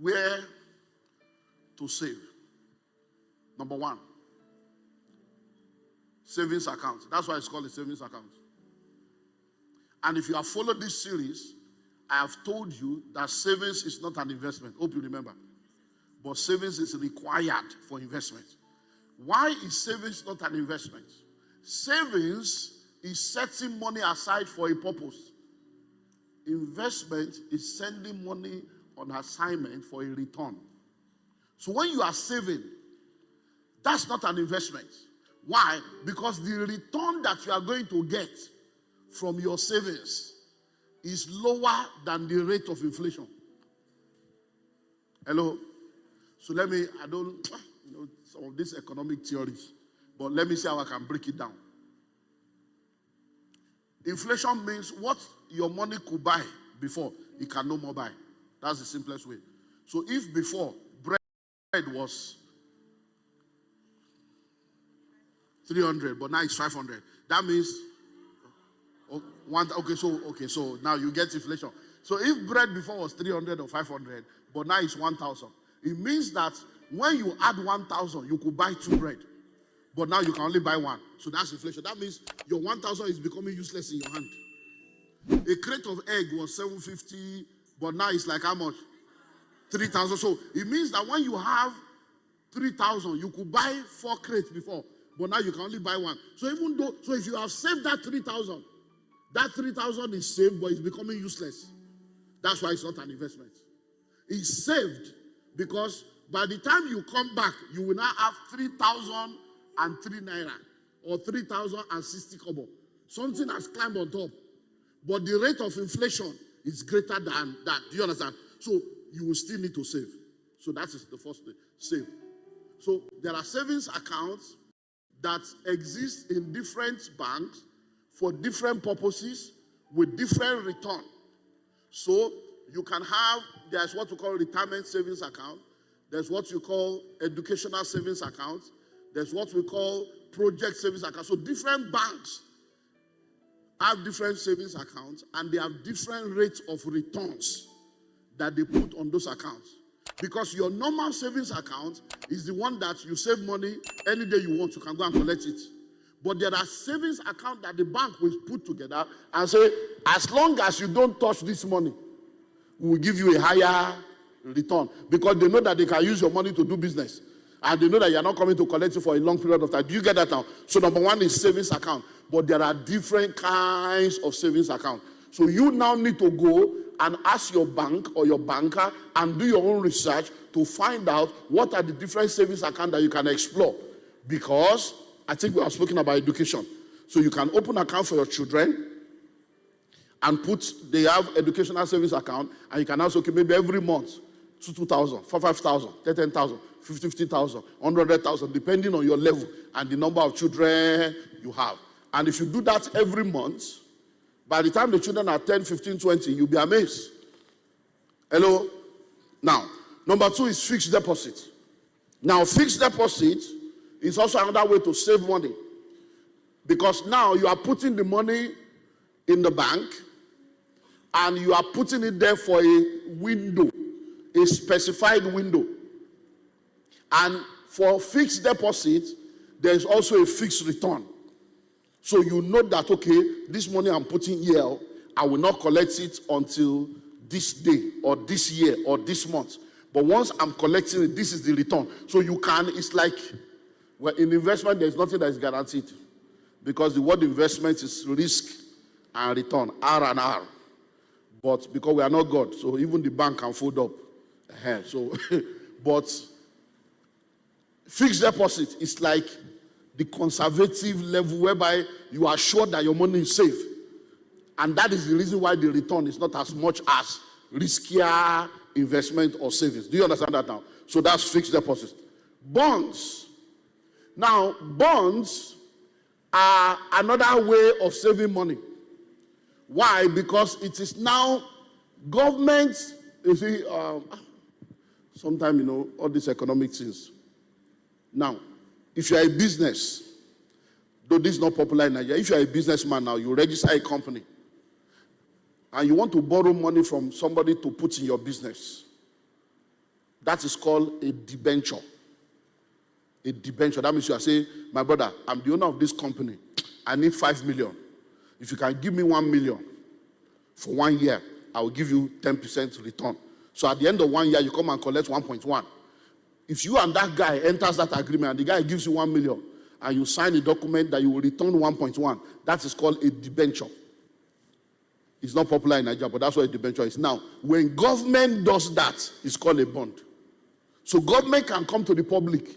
where to save. Number one, savings account. That's why it's called a savings account. And if you have followed this series, I have told you that savings is not an investment. Hope you remember. But savings is required for investment. Why is savings not an investment? Savings is setting money aside for a purpose. Investment is sending money on assignment for a return. So when you are saving, that's not an investment. Why? Because the return that you are going to get from your savings is lower than the rate of inflation. Hello? So I don't know some of these economic theories, but let me see how I can break it down. Inflation means what your money could buy before, it can no more buy. That's the simplest way. So if before bread was 300, but now it's 500, that means so now you get inflation. So if bread before was 300 or 500, but now it's 1,000, it means that when you add 1,000, you could buy 2 bread, but now you can only buy 1. So that's inflation. That means your 1,000 is becoming useless in your hand. A crate of egg was 750, but now it's like how much? 3,000. So it means that when you have 3,000, you could buy 4 crates before, but now you can only buy 1. So if you have saved that 3,000, that 3,000 is saved, but it's becoming useless. That's why it's not an investment. It's saved because by the time you come back, you will now have 3,003 naira or 3,060 kobo. Something has climbed on top. But the rate of inflation is greater than that. Do you understand? So you will still need to save. So that is the first thing. Save. So there are savings accounts that exist in different banks for different purposes with different return. So you can have, there's what we call retirement savings account. There's what you call educational savings account. There's what we call project savings account. So different banks have different savings accounts and they have different rates of returns that they put on those accounts. Because your normal savings account is the one that you save money any day you want, you can go and collect it. But there are savings accounts that the bank will put together and say, as long as you don't touch this money, we will give you a higher return. Because they know that they can use your money to do business. And they know that you're not coming to collect it for a long period of time. Do you get that now? So number one is savings account. But there are different kinds of savings account. So you now need to go and ask your bank or your banker and do your own research to find out what are the different savings accounts that you can explore. Because I think we are speaking about education. So you can open an account for your children and they have educational savings account, and you can also, okay, maybe every month, 2,000, 5,000, 10,000, 50,000, 100,000, depending on your level and the number of children you have. And if you do that every month, by the time the children are 10, 15, 20, you'll be amazed. Hello? Now, number 2 is fixed deposit. Now, fixed deposit is also another way to save money. Because now you are putting the money in the bank and you are putting it there for a window, a specified window. And for fixed deposit, there is also a fixed return. So you know that, okay, this money I'm putting here, I will not collect it until this day or this year or this month. But once I'm collecting it, this is the return. So you can, it's like, well, in investment, there's nothing that is guaranteed. Because the word investment is risk and return, R and R. But because we are not God, so even the bank can fold up. So, but fixed deposit is like the conservative level whereby you are sure that your money is safe. And that is the reason why the return is not as much as riskier investment or savings. Do you understand that now? So that's fixed deposit. Bonds. Now, bonds are another way of saving money. Why? Because it is now government, you see, sometimes, all these economic things. Now, if you are a business, though this is not popular in Nigeria, if you are a businessman now, you register a company, and you want to borrow money from somebody to put in your business, That is called a debenture. A debenture. That means you are saying, my brother, I'm the owner of this company. I need 5 million. If you can give me 1 million for 1 year, I will give you 10% return. So at the end of 1 year, you come and collect 1.1. If you and that guy enters that agreement and the guy gives you 1 million and you sign a document that you will return 1.1, that is called a debenture. It's not popular in Nigeria, but that's what a debenture is. Now, when government does that, it's called a bond. So government can come to the public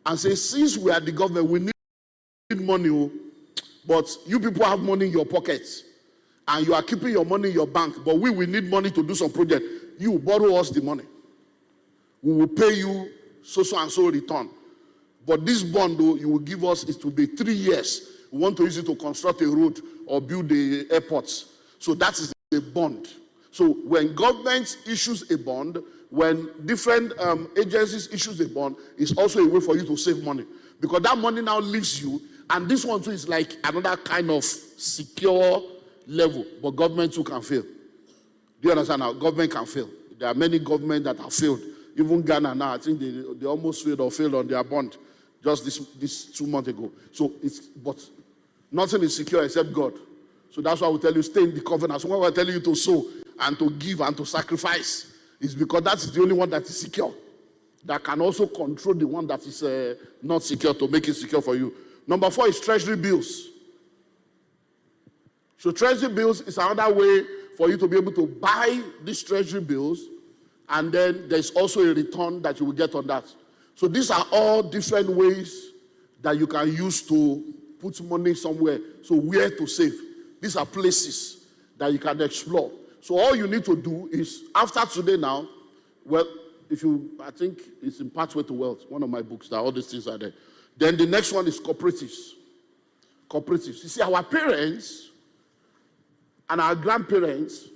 and say, since we are the government, we need money, but you people have money in your pockets and you are keeping your money in your bank, but we will need money to do some project. You borrow us the money. We will pay you so and so return. But this bond, though, you will give us, it will be 3 years. We want to use it to construct a road or build the airports. So that is a bond. So when government issues a bond, when different agencies issues a bond, it's also a way for you to save money. Because that money now leaves you, and this one too is like another kind of secure level. But government too can fail. Do you understand now? Government can fail. There are many governments that have failed. Even Ghana now, I think they almost failed or failed on their bond just this 2 months ago. So but nothing is secure except God. So that's why we tell you, stay in the covenant. So when we're telling you to sow and to give and to sacrifice, it's because that's the only one that is secure. That can also control the one that is not secure to make it secure for you. Number 4 is treasury bills. So treasury bills is another way for you to be able to buy these treasury bills, and then there's also a return that you will get on that. So these are all different ways that you can use to put money somewhere. So where to save. These are places that you can explore. So all you need to do is, after today now, well, I think it's in Pathway to Wealth, one of my books, that all these things are there. Then the next one is cooperatives. Cooperatives. You see, our parents and our grandparents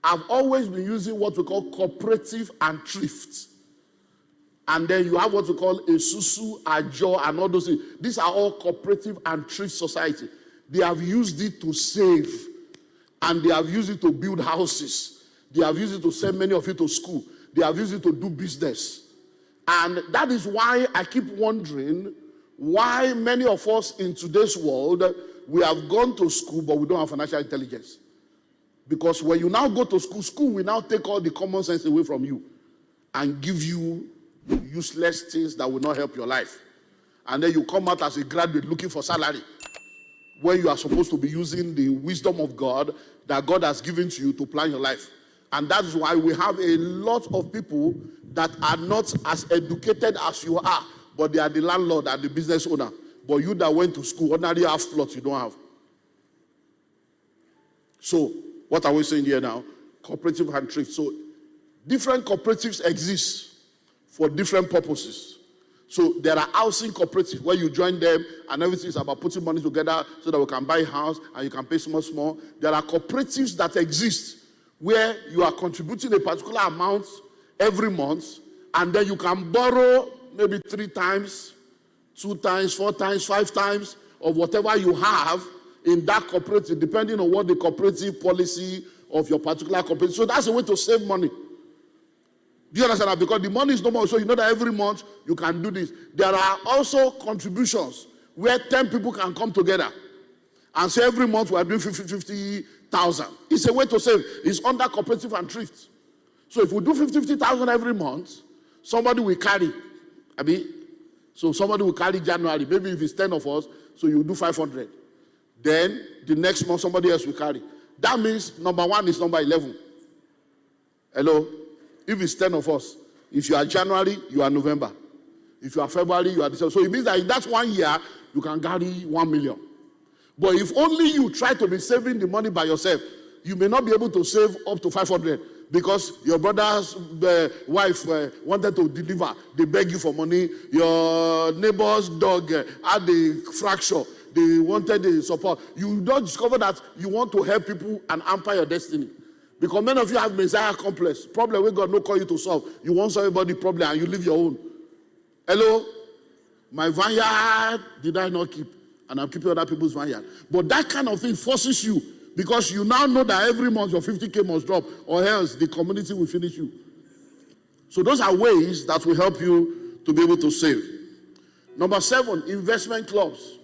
have always been using what we call cooperative and thrift. And then you have what we call a susu, a jo, and all those things. These are all cooperative and thrift society. They have used it to save, and they have used it to build houses. They have used it to send many of you to school. They have used it to do business. And that is why I keep wondering why many of us in today's world, we have gone to school, but we don't have financial intelligence. Because when you now go to school will now take all the common sense away from you and give you useless things that will not help your life. And then you come out as a graduate looking for salary, when you are supposed to be using the wisdom of God that God has given to you to plan your life. And that is why we have a lot of people that are not as educated as you are, but they are the landlord and the business owner. But you that went to school, ordinarily have plots you don't have. So, what are we saying here now? Cooperative and thrift. So, different cooperatives exist for different purposes. So there are housing cooperatives where you join them and everything is about putting money together so that we can buy a house and you can pay small. There are cooperatives that exist where you are contributing a particular amount every month, and then you can borrow maybe 3 times, 2 times, 4 times, 5 times of whatever you have in that cooperative, depending on what the cooperative policy of your particular cooperative. So that's a way to save money. Do you understand that? Because the money is no more, so you know that every month you can do this. There are also contributions where 10 people can come together and say every month we are doing 50,000. It's a way to save. It's under cooperative and thrift. So if we do 50,000 every month, somebody will carry. So somebody will carry January. Maybe if it's 10 of us, so you do 500. Then the next month somebody else will carry. That means number 1 is number 11. Hello? If it's 10 of us, if you are January, you are November. If you are February, you are December. So it means that in that 1 year, you can carry 1 million. But if only you try to be saving the money by yourself, you may not be able to save up to 500 because your brother's wife wanted to deliver. They beg you for money. Your neighbor's dog had a fracture. They wanted the support. You don't discover that you want to help people and amplify your destiny. Because many of you have Messiah complex. Problem where God no call you to solve. You want solve everybody's problem and you leave your own. Hello? My vineyard did I not keep? And I'm keeping other people's vineyard. But that kind of thing forces you. Because you now know that every month your 50K must drop. Or else the community will finish you. So those are ways that will help you to be able to save. Number 7, investment clubs.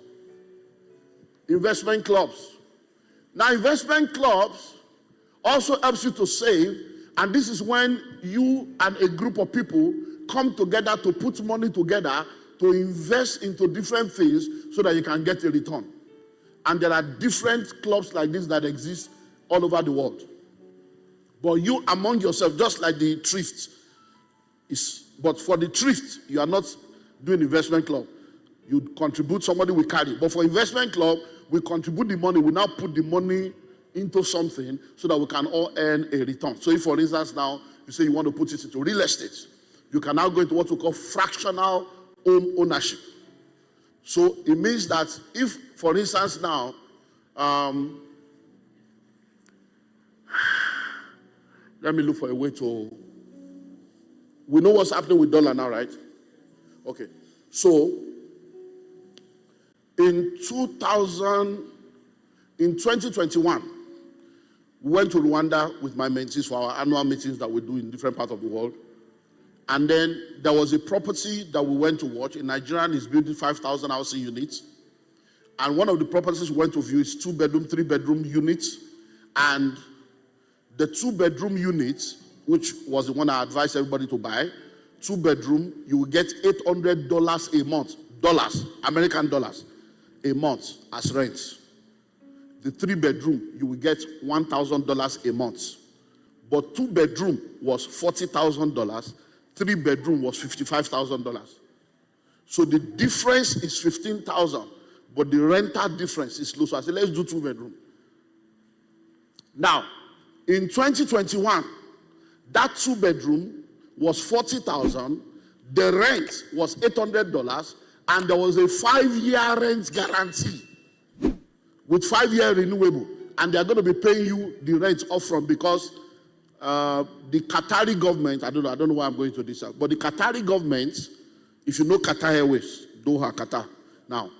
Investment clubs. Now, investment clubs also helps you to save, and this is when you and a group of people come together to put money together to invest into different things so that you can get a return. And there are different clubs like this that exist all over the world. But you among yourself, just like the thrift, but for the thrift, you are not doing investment club. You contribute, somebody will carry. But for investment club, we contribute the money, we now put the money into something so that we can all earn a return. So if, for instance, now you say you want to put it into real estate, you can now go into what we call fractional home ownership. So it means that if, for instance, now, let me look for a way to, we know what's happening with dollar now, right? Okay. So in 2021, we went to Rwanda with my mentees for our annual meetings that we do in different parts of the world. And then there was a property that we went to watch. In Nigeria, is building 5,000 housing units. And one of the properties we went to view is 2-bedroom, 3-bedroom units. And the 2-bedroom units, which was the one I advised everybody to buy, 2-bedroom, you will get $800 a month, dollars, American dollars, a month as rent. The 3-bedroom, you will get $1,000 a month. But 2-bedroom was $40,000. 3-bedroom was $55,000. So the difference is $15,000, but the rental difference is low. So I said, let's do 2-bedroom. Now, in 2021, that 2-bedroom was $40,000. The rent was $800, and there was a 5-year rent guarantee with 5-year renewable, and they are going to be paying you the rent upfront because the Qatari government, I don't know why I'm going to this, but the Qatari government, if you know Qatar Airways, Doha, Qatar, now,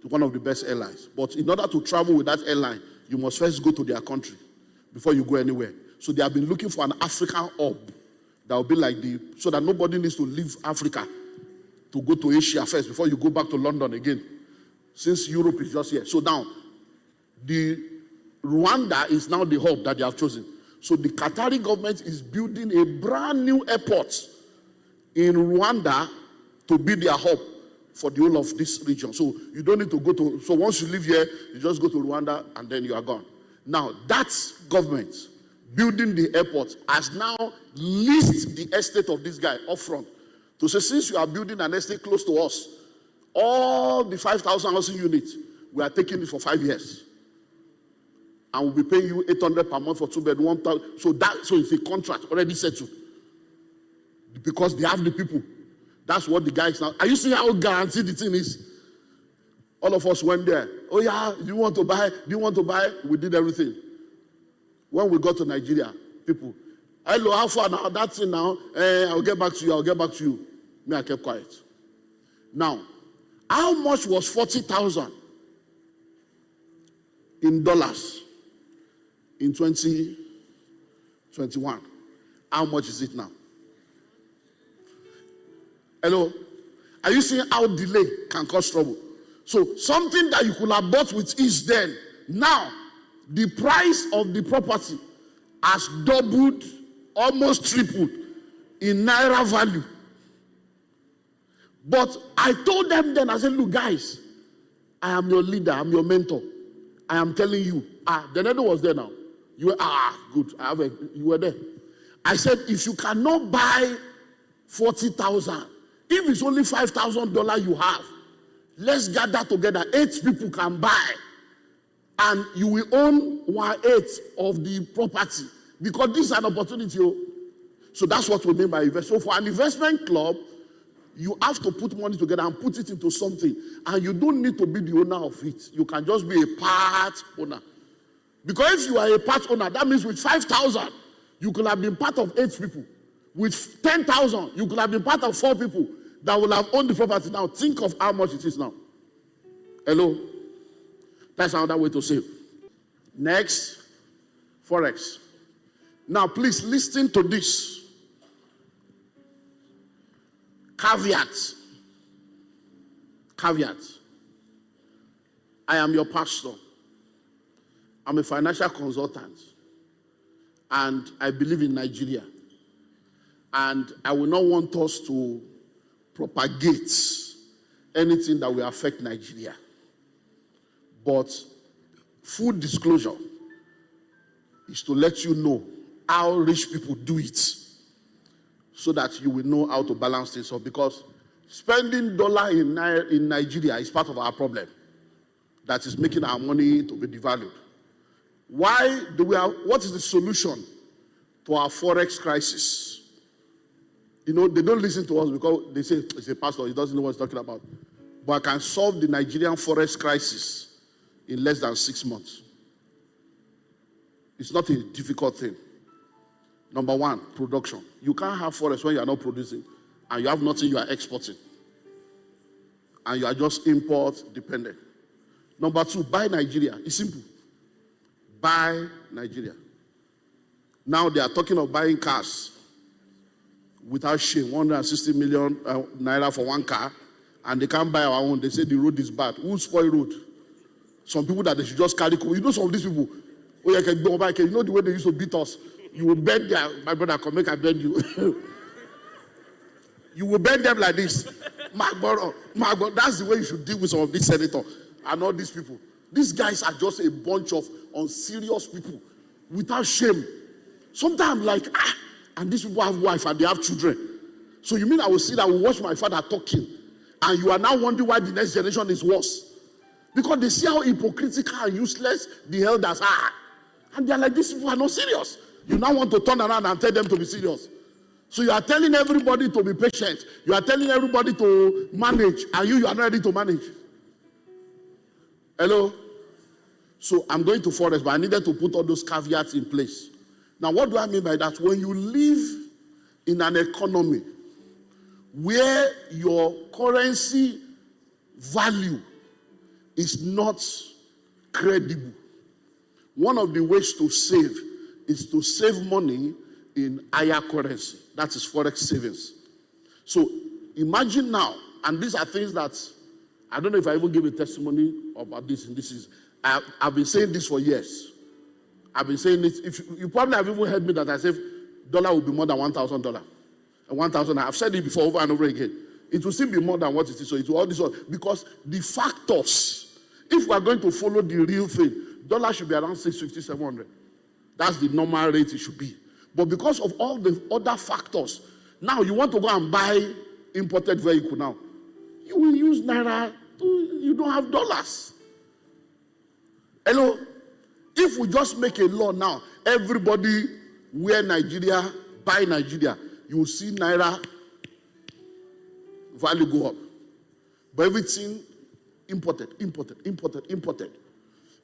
one of the best airlines. But in order to travel with that airline, you must first go to their country before you go anywhere. So they have been looking for an African hub that will be like so that nobody needs to leave Africa to go to Asia first before you go back to London again, since Europe is just here. So now, the Rwanda is now the hub that they have chosen. So the Qatari government is building a brand new airport in Rwanda to be their hub for the whole of this region. So you don't need to go to, so once you live here, you just go to Rwanda and then you are gone. Now, that government building the airport has now leased the estate of this guy up front to say, since you are building an estate close to us, all the 5,000 housing units, we are taking it for 5 years. And we'll be paying you $800 per month for 2-bedroom, 1,000. So it's a contract already settled. Because they have the people. That's what the guy is now. Are you seeing how guaranteed the thing is? All of us went there. Oh yeah, do you want to buy? Do you want to buy? We did everything. When we got to Nigeria, people, hello, how far now? That's it now. I'll get back to you. I'll get back to you. Me, I kept quiet. Now, how much was 40,000 in dollars in 2021? How much is it now? Hello? Are you seeing how delay can cause trouble? So something that you could have bought with ease then, now the price of the property has doubled, almost tripled in naira value. But I told them then, I said, look guys, I am your leader, I'm your mentor. I am telling you. The nether was there now. You were, good. You were there. I said, if you cannot buy 40,000, if it's only $5,000 you have, let's gather together. 8 people can buy. And you will own 1/8 of the property. Because this is an opportunity. So that's what we mean by investment. So for an investment club, you have to put money together and put it into something. And you don't need to be the owner of it. You can just be a part owner. Because if you are a part owner, that means with 5,000, you could have been part of 8 people. With 10,000, you could have been part of 4 people that will have owned the property. Now, think of how much it is now. Hello? That's another way to save. Next, Forex. Now, please listen to this. Caveat. Caveat. I am your pastor. I'm a financial consultant. And I believe in Nigeria. And I will not want us to propagate anything that will affect Nigeria. But full disclosure is to let you know how rich people do it, so that you will know how to balance this up. Because spending dollar in Nigeria is part of our problem that is making our money to be devalued. What is the solution to our Forex crisis? They don't listen to us because they say, it's a pastor, he doesn't know what he's talking about. But I can solve the Nigerian Forex crisis in less than 6 months. It's not a difficult thing. Number one, production. You can't have Forex when you are not producing and you have nothing you are exporting. And you are just import dependent. Number two, buy Nigeria. It's simple. Buy Nigeria. Now they are talking of buying cars without shame, 160 million naira for one car, and they can't buy our own. They say the road is bad. Who spoil road? Some people that they should just carry. Some of these people, you know the way they used to beat us. You will bend them. My brother, come make I bend you. You will bend them like this. My brother, that's the way you should deal with some of these senators and all these people. These guys are just a bunch of unserious people without shame. Sometimes and these people have wife and they have children. So you mean I will sit and will watch my father talking, and you are now wondering why the next generation is worse? Because they see how hypocritical and useless the elders are. And they are like, these people are not serious. You now want to turn around and tell them to be serious. So you are telling everybody to be patient. You are telling everybody to manage, and you are not ready to manage. Hello? So I'm going to Forex, but I needed to put all those caveats in place. Now, what do I mean by that? When you live in an economy where your currency value is not credible, one of the ways to save is to save money in higher currency. That is Forex savings. So imagine now, and these are things that, I don't know if I even give a testimony about this, and I've been saying this for years. I've been saying it. If you probably have even heard me that I say dollar will be more than $1,000. And 1,000, I've said it before over and over again. It will still be more than what it is. So it will all this one, because the factors, if we are going to follow the real thing, dollar should be around 650, 700. That's the normal rate it should be. But because of all the other factors, now you want to go and buy imported vehicle now. You will use naira. You don't have dollars. Hello? If we just make a law now, everybody wear Nigeria, buy Nigeria, you will see naira value go up. But everything imported.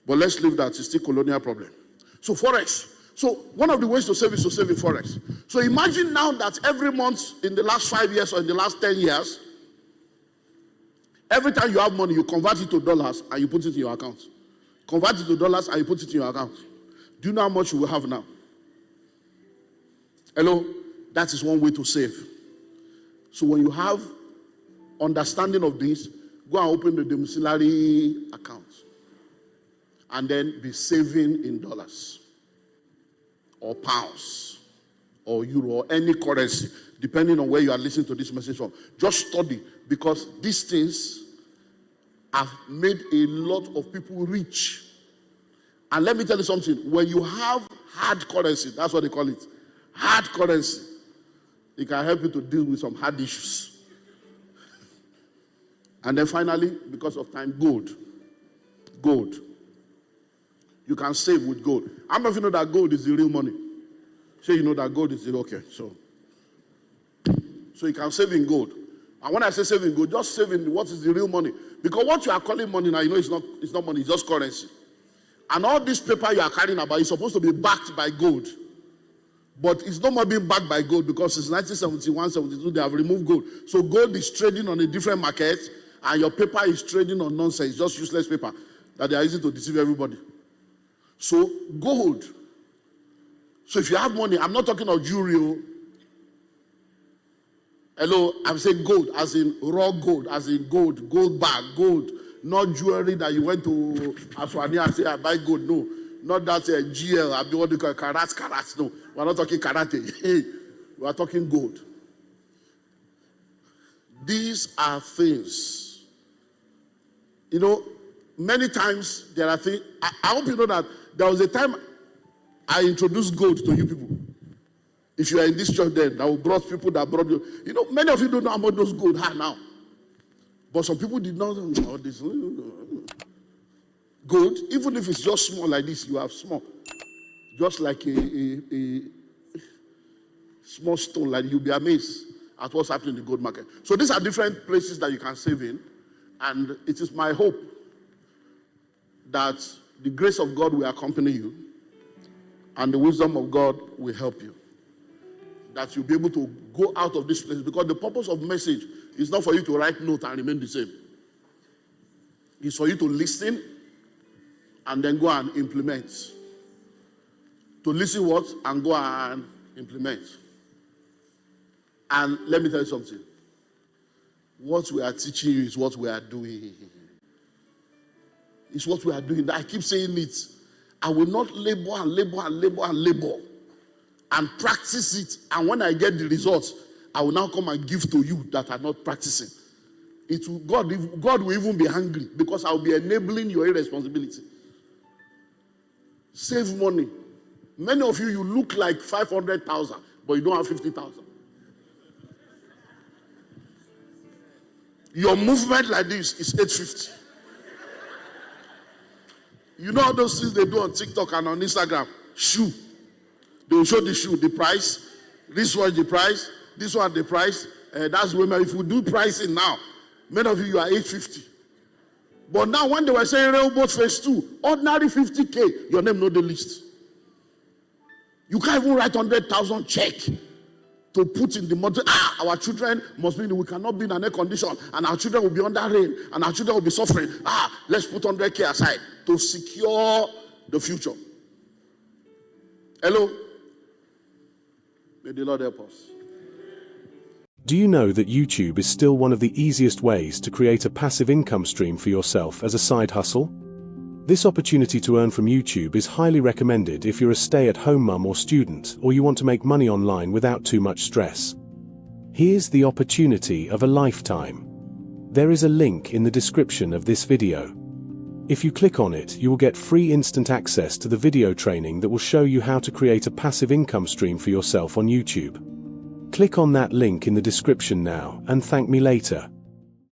But let's leave that. It's still colonial problem. So Forex. So one of the ways to save is to save in Forex. So imagine now that every month in the last 5 years or in the last 10 years, every time you have money, you convert it to dollars and you put it in your account. Convert it to dollars and you put it in your account. Do you know how much you will have now? Hello? That is one way to save. So when you have understanding of this, go and open the domiciliary account. And then be saving in dollars. Or pounds. Or euro. Or any currency. Depending on where you are listening to this message from. Just study. Because these things have made a lot of people rich. And let me tell you something. When you have hard currency, that's what they call it. Hard currency. It can help you to deal with some hard issues. And then finally, because of time, gold. Gold. You can save with gold. How many of you know that gold is the real money? Say you know that gold is the okay. So you can save in gold. And when I say save in gold, just save in what is the real money. Because what you are calling money now, you know it's not money, it's just currency. And all this paper you are carrying about is supposed to be backed by gold. But it's not more being backed by gold because since 1971, 72, they have removed gold. So gold is trading on a different market and your paper is trading on nonsense, just useless paper that they are using to deceive everybody. So gold. So if you have money, I'm not talking of jewelry. Hello, I'm saying gold, as in raw gold, as in gold, gold bag, gold, not jewelry that you went to Aswani and say, I buy gold. No, not that GL, I mean, what do you call it, carats. No, we're not talking karate. We are talking gold. These are things. You know, many times there are things. I hope you know that there was a time I introduced gold to you people. If you are in this church then, that will brought people that brought you. You know, many of you don't know how much those gold are now. But some people did not know this. Gold, even if it's just small like this, you have small. Just like a small stone, like you'll be amazed at what's happening in the gold market. So these are different places that you can save in. And it is my hope that the grace of God will accompany you and the wisdom of God will help you. That you'll be able to go out of this place, because the purpose of message is not for you to write notes and remain the same. It's for you to listen and then go and implement. To listen what? And go and implement. And let me tell you something. What we are teaching you is what we are doing. It's what we are doing. I keep saying it. I will not labor and practice it, and when I get the results, I will now come and give to you that are not practicing. God will even be angry, because I will be enabling your irresponsibility. Save money. Many of you look like 500,000, but you don't have 50,000. Your movement like this is 850. You know all those things they do on TikTok and on Instagram? Shoe. They will show the shoe, the price. This one, the price. This one, the price. That's women. If we do pricing now, many of you are 850. But now, when they were saying Railboat Phase 2, ordinary 50K, your name not the list. You can't even write 100,000 check to put in the model. Our children must be, we cannot be in an air condition, and our children will be under rain, and our children will be suffering. Let's put 100K aside to secure the future. Hello? May the Lord help us. Do you know that YouTube is still one of the easiest ways to create a passive income stream for yourself as a side hustle? This opportunity to earn from YouTube is highly recommended if you're a stay-at-home mum or student, or you want to make money online without too much stress. Here's the opportunity of a lifetime. There is a link in the description of this video. If you click on it, you will get free instant access to the video training that will show you how to create a passive income stream for yourself on YouTube. Click on that link in the description now and thank me later.